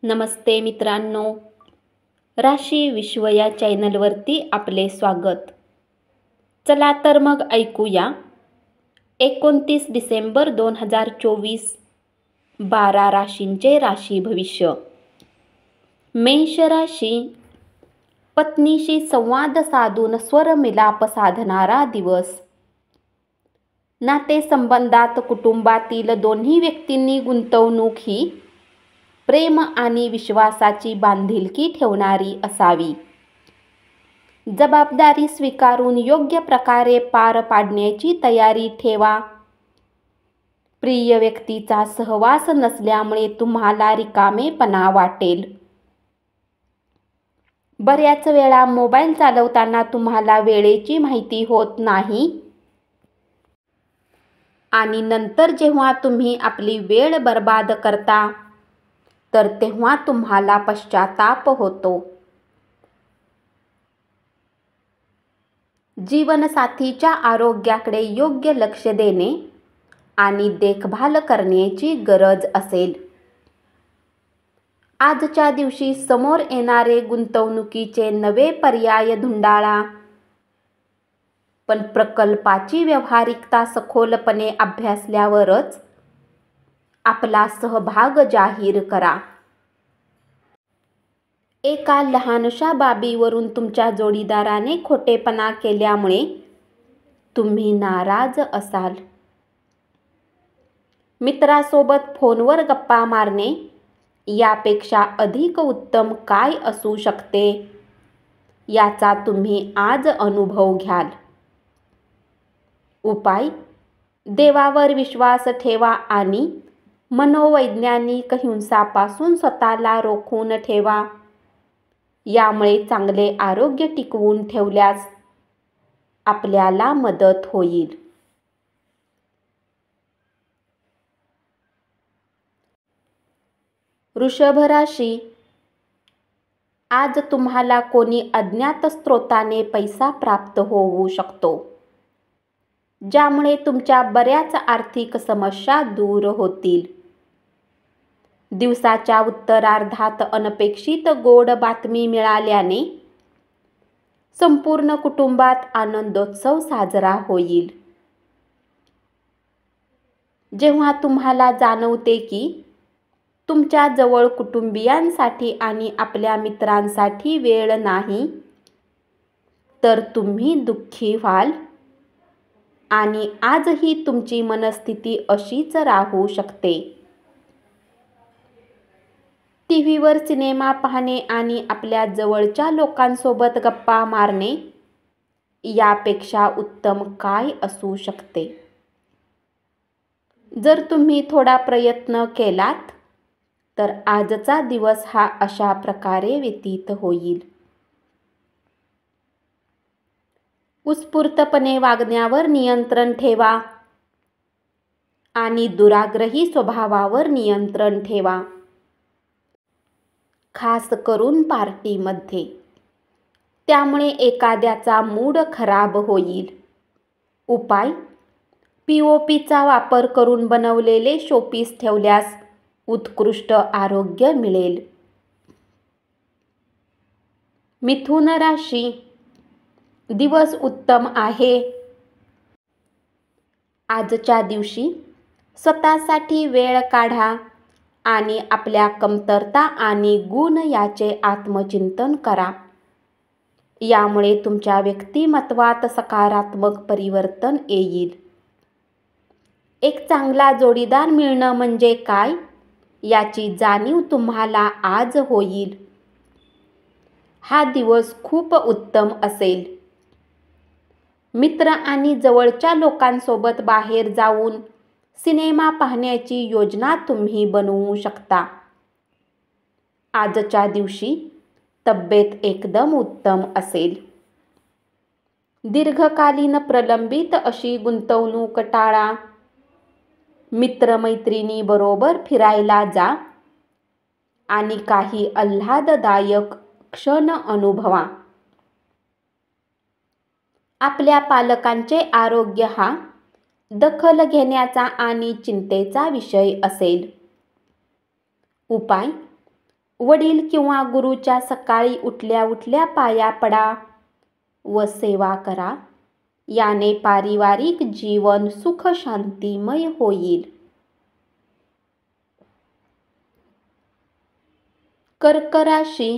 नमस्ते मित्रांनो, राशी विश्व या चॅनलवरती आपले स्वागत. चला तर मग ऐकूया 29 डिसेंबर 2024 12 राशींचे राशी भविष्य. मेष राशी, पत्नीशी संवाद साधून स्वरमिलाप साधणारा दिवस. नातेसंबंधात कुटुंबातील दोन्ही व्यक्तींनी गुंतवणूक ही प्रेम आणि विश्वासाची बांधिलकी ठेवणारी असावी. जबाबदारी स्वीकारून योग्य प्रकारे पार पाडण्याची तयारी ठेवा. प्रिय व्यक्तीचा सहवास नसल्यामुळे तुम्हाला रिकामेपणा वाटेल. बऱ्याच वेळा मोबाईल चालवताना तुम्हाला वेळेची माहिती होत नाही आणि नंतर जेव्हा तुम्ही आपली वेळ बर्बाद करता तर तेव्हा तुम्हाला पश्चाताप होतो. जीवनसाथीच्या आरोग्याकडे योग्य लक्ष देणे आणि देखभाल करण्याची गरज असेल. आजच्या दिवशी समोर येणारे गुंतवणुकीचे नवे पर्याय धुंडाळा, पण प्रकल्पाची व्यावहारिकता सखोलपणे अभ्यासल्यावरच आपला सहभाग जाहीर करा. एका लहानशा बाबीवरून तुमच्या जोडीदाराने खोटेपणा केल्यामुळे तुम्ही नाराज असाल. मित्रासोबत फोनवर गप्पा मारणे यापेक्षा अधिक उत्तम काय असू शकते याचा तुम्ही आज अनुभव घ्याल. उपाय: देवावर विश्वास ठेवा आणि मनोवैज्ञानिक हिंसापासून स्वतःला रोखून ठेवा. यामुळे चांगले आरोग्य टिकवून ठेवल्यास आपल्याला मदत होईल. वृषभ राशी, आज तुम्हाला कोणी अज्ञात स्रोताने पैसा प्राप्त होऊ शकतो, ज्यामुळे तुमच्या बऱ्याच आर्थिक समस्या दूर होतील. दिवसाच्या उत्तरार्धात अनपेक्षित गोड बातमी मिळाल्याने संपूर्ण कुटुंबात आनंदोत्सव साजरा होईल. जेव्हा तुम्हाला जाणवते की तुमच्या जवळ कुटुंबियांसाठी आणि आपल्या मित्रांसाठी वेळ नाही, तर तुम्ही दुःखी व्हाल आणि आजही तुमची मनस्थिती अशीच राहू शकते. टीव्हीवर सिनेमा पाहणे आणि आपल्या जवळच्या लोकांसोबत गप्पा मारणे यापेक्षा उत्तम काय असू शकते. जर तुम्ही थोडा प्रयत्न केलात तर आजचा दिवस हा अशा प्रकारे व्यतीत होईल. उत्स्फूर्तपणे वागण्यावर नियंत्रण ठेवा आणि दुराग्रही स्वभावावर नियंत्रण ठेवा, खास करून पार्टीमध्ये. त्यामुळे एखाद्याचा मूड खराब होईल. उपाय: पीओपीचा वापर करून बनवलेले शोपीस ठेवल्यास उत्कृष्ट आरोग्य मिळेल. मिथुन राशी, दिवस उत्तम आहे. आजच्या दिवशी स्वतःसाठी वेळ काढा आणि आपल्या कमतरता आणि गुण याचे आत्मचिंतन करा. यामुळे तुमच्या व्यक्तिमत्वात सकारात्मक परिवर्तन येईल. एक चांगला जोडीदार मिळणं म्हणजे काय याची जाणीव तुम्हाला आज होईल. हा दिवस खूप उत्तम असेल. मित्र आणि जवळच्या लोकांसोबत बाहेर जाऊन सिनेमा पाहण्याची योजना तुम्ही बनवू शकता. आजच्या दिवशी तब्येत एकदम उत्तम असेल. दीर्घकालीन प्रलंबित अशी गुंतवणूक टाळा. मित्रमैत्रिणींबरोबर फिरायला जा आणि काही आल्हाददायक क्षण अनुभवा. आपल्या पालकांचे आरोग्य हा दखल घेण्याचा आणि चिंतेचा विषय असेल. उपाय: वडील किंवा गुरुच्या सकाळी उठल्या उठल्या पाया पडा व सेवा करा. याने पारिवारिक जीवन सुख शांतिमय होईल. कर्क राशी.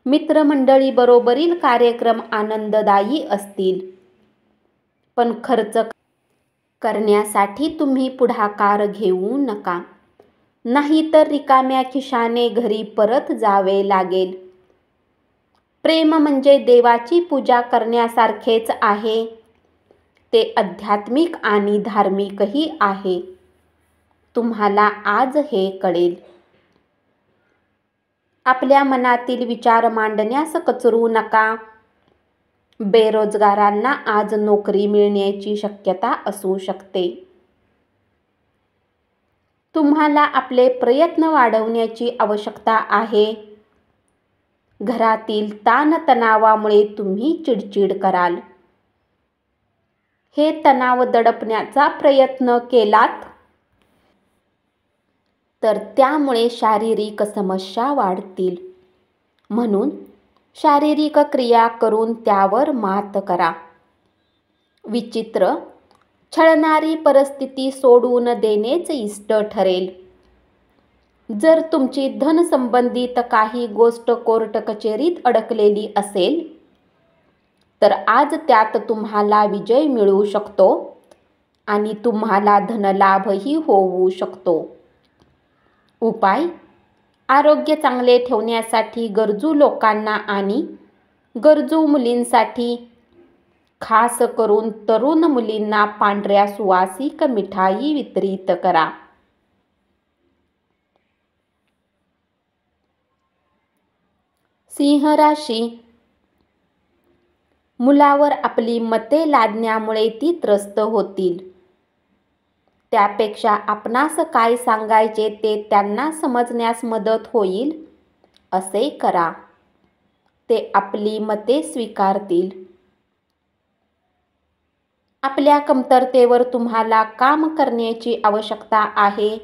मित्रमंडळीबरोबरील कार्यक्रम आनंददायी असतील, पण खर्च करण्यासाठी तुम्ही पुढाकार घेऊ नका, नाहीतर रिकाम्या खिशाने घरी परत जावे लागेल. प्रेम म्हणजे देवाची पूजा करण्यासारखेच आहे. ते आध्यात्मिक आणि धार्मिकही आहे. तुम्हाला आज हे कळेल. आपल्या मनातील विचार मांडण्यास कचरू नका. बेरोजगारांना आज नोकरी मिळण्याची शक्यता असू शकते. तुम्हाला आपले प्रयत्न वाढवण्याची आवश्यकता आहे. घरातील ताणतणावामुळे तुम्ही चिडचिड कराल. हे तणाव दडपण्याचा प्रयत्न केलात तर त्यामुळे शारीरिक समस्या वाढतील. म्हणून शारीरिक क्रिया करून त्यावर मात करा. विचित्र, छळणारी परिस्थिती सोडून देणेच इष्ट ठरेल. जर तुमची धनसंबंधित काही गोष्ट कोर्ट कचेरीत अडकलेली असेल तर आज त्यात तुम्हाला विजय मिळू शकतो आणि तुम्हाला धनलाभही होऊ शकतो. उपाय: आरोग्य चांगले ठेवण्यासाठी गरजू लोकांना आणि गरजू मुलींसाठी, खास करून तरुण मुलींना पांढऱ्या सुवासिक मिठाई वितरित करा. सिंह राशी. मुलावर आपली मते लादण्यामुळे ती त्रस्त होतील. त्यापेक्षा आपणास काय सांगायचे ते त्यांना समजण्यास मदत होईल असे करा. ते आपली मते स्वीकारतील. आपल्या कमतरतेवर तुम्हाला काम करण्याची आवश्यकता आहे.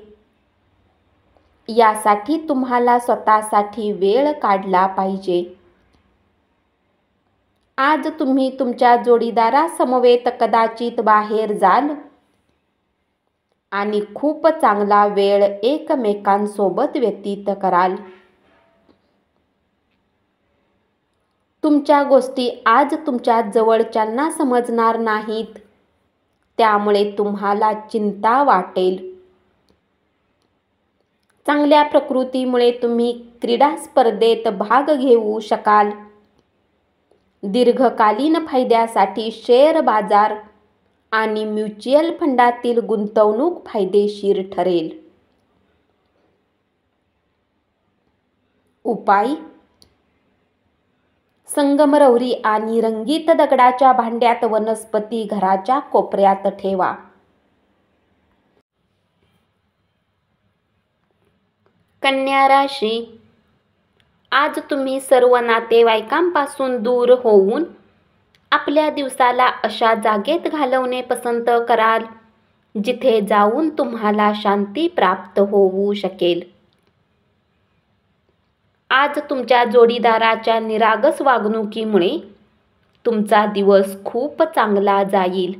यासाठी तुम्हाला स्वतःसाठी वेळ काढला पाहिजे. आज तुम्ही तुमच्या जोडीदारासमवेत कदाचित बाहेर जाल आणि खूप चांगला वेळ एकमेकांसोबत व्यतीत कराल. तुमच्या गोष्टी आज तुमच्या जवळच्यांना समजणार नाहीत, त्यामुळे तुम्हाला चिंता वाटेल. चांगल्या प्रकृतीमुळे तुम्ही क्रीडा स्पर्धेत भाग घेऊ शकाल. दीर्घकालीन फायद्यासाठी शेअर बाजार आणि म्युच्युअल फंडातील गुंतवणूक फायदेशीर ठरेल. उपाय: संगमरवरी आणि रंगीत दगडाच्या भांड्यात वनस्पती घराच्या कोपऱ्यात ठेवा. कन्या राशी. आज तुम्ही सर्व नातेवाईकांपासून दूर होऊन आपल्या दिवसाला अशा जागेत घालवणे पसंत कराल जिथे जाऊन तुम्हाला शांती प्राप्त होऊ शकेल. आज तुमच्या जोडीदाराच्या निरागस वागणुकीमुळे तुमचा दिवस खूप चांगला जाईल.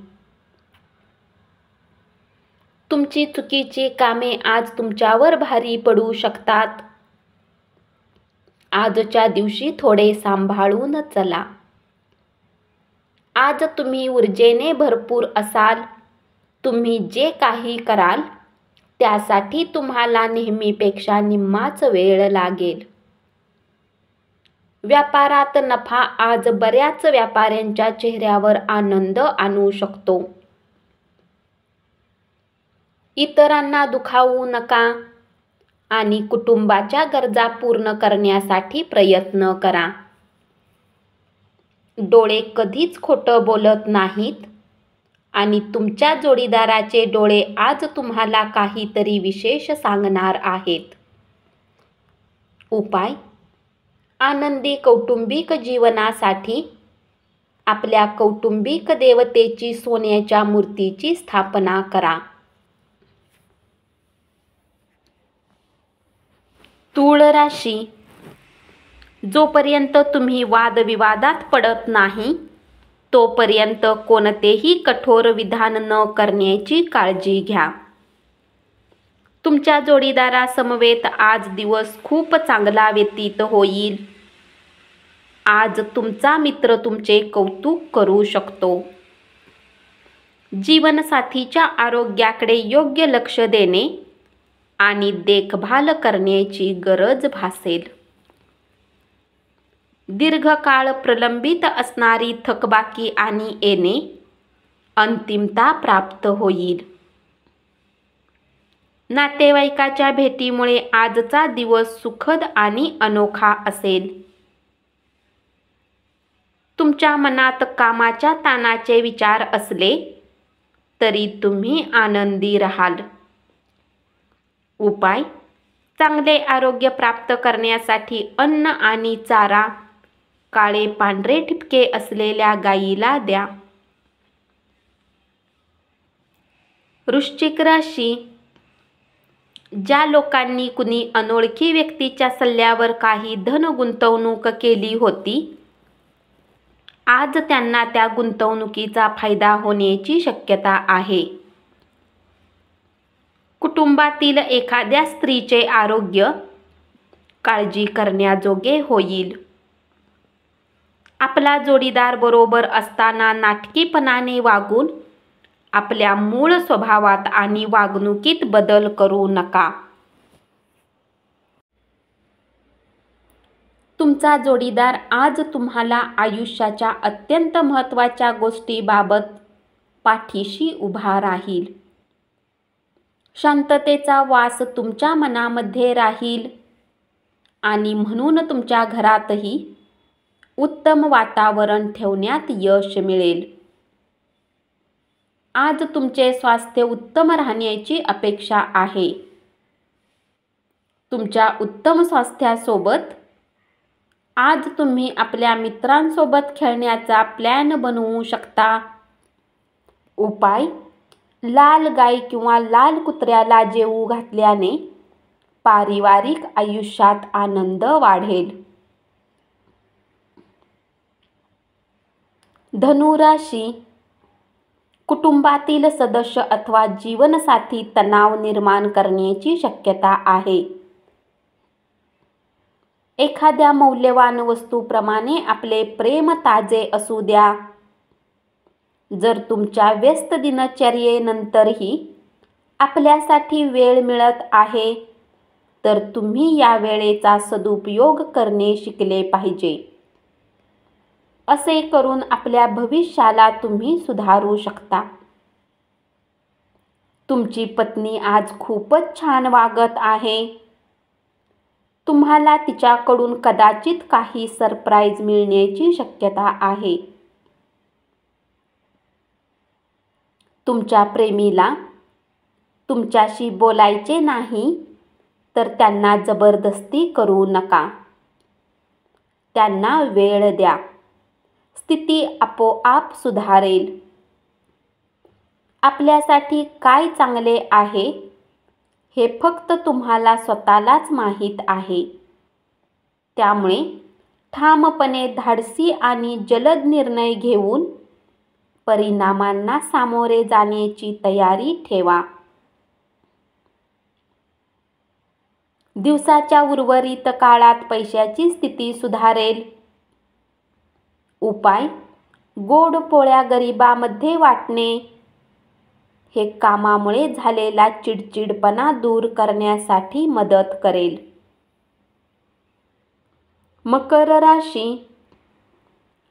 तुमची चुकीची कामे आज तुमच्यावर भारी पडू शकतात. आजच्या दिवशी थोडे सांभाळून चला. आज तुम्ही ऊर्जेने भरपूर असाल. तुम्ही जे काही कराल त्यासाठी तुम्हाला नेहमीपेक्षा निम्माच वेळ लागेल. व्यापारात नफा आज बऱ्याच व्यापाऱ्यांच्या चेहऱ्यावर आनंद आणू शकतो. इतरांना दुखावू नका आणि कुटुंबाच्या गरजा पूर्ण करण्यासाठी प्रयत्न करा. डोळे कधीच खोटं बोलत नाहीत आणि तुमच्या जोडीदाराचे डोळे आज तुम्हाला काहीतरी विशेष सांगणार आहेत. उपाय: आनंदी कौटुंबिक जीवनासाठी आपल्या कौटुंबिक देवतेची सोन्याच्या मूर्तीची स्थापना करा. तूळ राशी, जोपर्यंत तुम्ही वादविवादात पडत नाही तोपर्यंत कोणतेही कठोर विधान न करण्याची काळजी घ्या. तुमच्या जोडीदारासमवेत आज दिवस खूप चांगला व्यतीत होईल. आज तुमचा मित्र तुमचे कौतुक करू शकतो. जीवनसाथीच्या आरोग्याकडे योग्य लक्ष देणे आणि देखभाल करण्याची गरज भासेल. दीर्घकाळ प्रलंबित असणारी थकबाकी आणि येणे अंतिमता प्राप्त होईल. नातेवाईकाच्या भेटीमुळे आजचा दिवस सुखद आणि अनोखा असेल. तुमच्या मनात कामाच्या ताणाचे विचार असले तरी तुम्ही आनंदी राहाल. उपाय: चांगले आरोग्य प्राप्त करण्यासाठी अन्न आणि चारा काळे पांढरे ठिपके असलेल्या गायीला द्या. वृश्चिक राशी, ज्या लोकांनी कुणी अनोळखी व्यक्तीच्या सल्ल्यावर काही धन गुंतवणूक केली होती आज त्यांना त्या गुंतवणुकीचा फायदा होण्याची शक्यता आहे. कुटुंबातील एखाद्या स्त्रीचे आरोग्य काळजी करण्याजोगे होईल. आपला जोडीदार बरोबर असताना नाटकीपणाने वागून आपल्या मूळ स्वभावात आणि वागणुकीत बदल करू नका. तुमचा जोडीदार आज तुम्हाला आयुष्याच्या अत्यंत महत्त्वाच्या गोष्टीबाबत पाठीशी उभा राहील. शांततेचा वास तुमच्या मनामध्ये राहील आणि म्हणून तुमच्या घरातही उत्तम वातावरण ठेवण्यात यश मिळेल. आज तुमचे स्वास्थ्य उत्तम राहण्याची अपेक्षा आहे. तुमच्या उत्तम स्वास्थ्यासोबत आज तुम्ही आपल्या मित्रांसोबत खेळण्याचा प्लॅन बनवू शकता. उपाय: लाल गाय किंवा लाल कुत्र्याला जेवू घातल्याने पारिवारिक आयुष्यात आनंद वाढेल. धनु राशी, कुटुंबातील सदस्य अथवा जीवनसाथी तणाव निर्माण करण्याची शक्यता आहे. एखाद्या मौल्यवान वस्तूप्रमाणे आपले प्रेम ताजे असू द्या. जर तुमच्या व्यस्त दिनचर्येनंतरही आपल्यासाठी वेळ मिळत आहे तर तुम्ही या वेळेचा सदुपयोग करणे शिकले पाहिजे. असे करून आपल्या भविष्याला तुम्ही सुधारू शकता. तुमची पत्नी आज खूपच छान वागत आहे. तुम्हाला तिच्याकडून कदाचित काही सरप्राईज मिळण्याची शक्यता आहे. तुमच्या प्रेमीला तुमच्याशी बोलायचे नाही तर त्यांना जबरदस्ती करू नका. त्यांना वेळ द्या. स्थिती आपोआप सुधारेल. आपल्यासाठी काय चांगले आहे हे फक्त तुम्हाला स्वतःलाच माहीत आहे. त्यामुळे ठामपणे धाडसी आणि जलद निर्णय घेऊन परिणामांना सामोरे जाण्याची तयारी ठेवा. दिवसाच्या उर्वरित काळात पैशाची स्थिती सुधारेल. उपाय: गोड पोळ्या गरिबांमध्ये वाटणे हे कामामुळे झालेला चिडचिडपणा दूर करण्यासाठी मदत करेल. मकर राशी,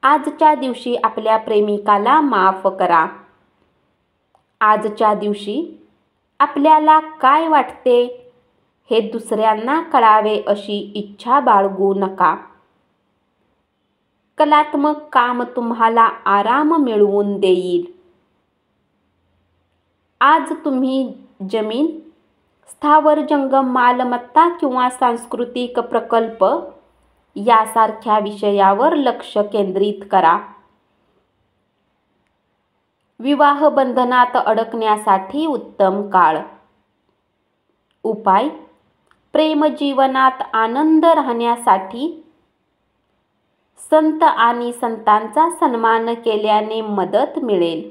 आजच्या दिवशी आपल्या प्रेमिकाला माफ करा. आजच्या दिवशी आपल्याला काय वाटते हे दुसऱ्यांना कळावे अशी इच्छा बाळगू नका. कलात्मक काम तुम्हाला आराम मिळवून देईल. आज तुम्ही जमीन, स्थावर जंगम मालमत्ता किंवा सांस्कृतिक प्रकल्प यासारख्या विषयावर लक्ष केंद्रित करा. विवाह बंधनात अडकण्यासाठी उत्तम काळ. उपाय: प्रेमजीवनात आनंद राहण्यासाठी संत आणि संतांचा सन्मान केल्याने मदत मिळेल.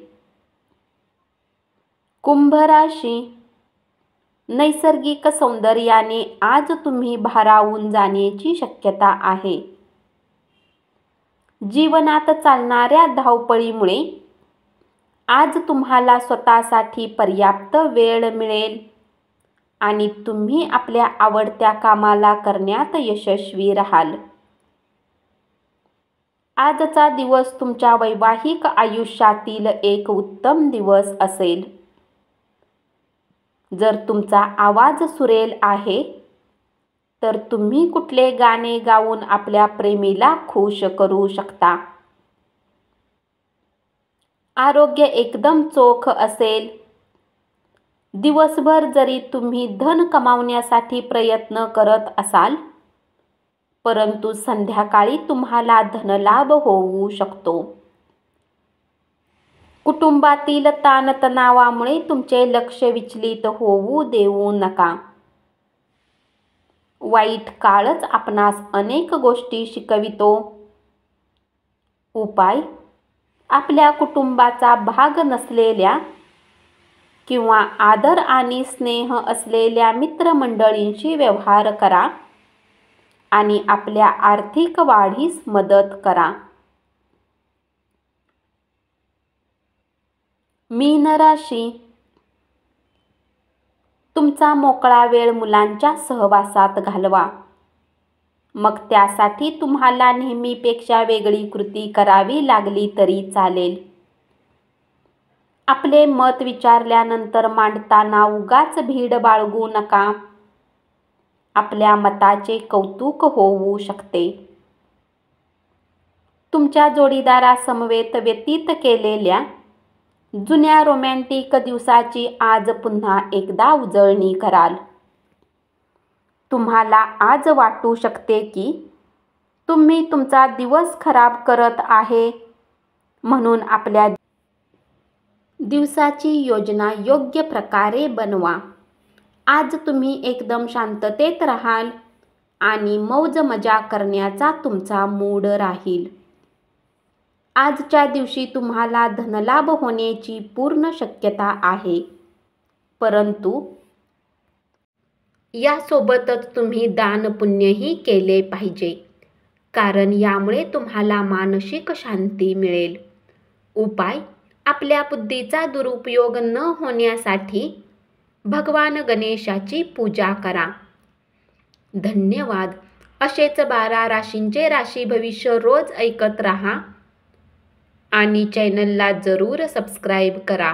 कुंभ राशी, नैसर्गिक सौंदर्याने आज तुम्ही भारावून जाण्याची शक्यता आहे. जीवनात चालणाऱ्या धावपळीमुळे आज तुम्हाला स्वतःसाठी पर्याप्त वेळ मिळेल आणि तुम्ही आपल्या आवडत्या कामाला करण्यात यशस्वी राहाल. आजचा दिवस तुमच्या वैवाहिक आयुष्यातील एक उत्तम दिवस असेल. जर तुमचा आवाज सुरेल आहे तर तुम्ही कुठले गाणे गाऊन आपल्या प्रेमीला खुश करू शकता. आरोग्य एकदम चोख असेल. दिवसभर जरी तुम्ही धन कमावण्यासाठी प्रयत्न करत असाल, परंतु संध्याकाळी तुम्हाला धनलाभ होऊ शकतो. कुटुंबातील ताणतणावामुळे तुमचे लक्ष विचलित होऊ देऊ नका. वाईट काळच आपणास अनेक गोष्टी शिकवितो. उपाय: आपल्या कुटुंबाचा भाग नसलेल्या किंवा आदर आणि स्नेह असलेल्या मित्रमंडळींशी व्यवहार करा आणि आपल्या आर्थिक वाढीस मदत करा. मीन राशी, तुमचा मोकळा वेळ मुलांच्या सहवासात घालवा. मग त्यासाठी तुम्हाला नेहमीपेक्षा वेगळी कृती करावी लागली तरी चालेल. आपले मत विचारल्यानंतर मांडताना उगाच भीड बाळगू नका. आपल्या मताचे कौतुक होऊ शकते. तुमच्या जोडीदारासमवेत व्यतीत केलेल्या जुन्या रोमॅन्टिक दिवसाची आज पुन्हा एकदा उजळणी कराल. तुम्हाला आज वाटू शकते की तुम्ही तुमचा दिवस खराब करत आहे, म्हणून आपल्या दिवसाची योजना योग्य प्रकारे बनवा. आज तुम्ही एकदम शांततेत राहाल आणि मौज मजा करण्याचा तुमचा मूड राहील. आजच्या दिवशी तुम्हाला धनलाभ होण्याची पूर्ण शक्यता आहे, परंतु यासोबतच तुम्ही दानपुण्यही केले पाहिजे, कारण यामुळे तुम्हाला मानसिक शांती मिळेल. उपाय: आपल्या बुद्धीचा दुरुपयोग न होण्यासाठी भगवान गणेशाची पूजा करा. धन्यवाद. असेच 12 राशींचे राशी भविष्य रोज ऐकत रहा आणि चॅनलला जरूर सबस्क्राईब करा.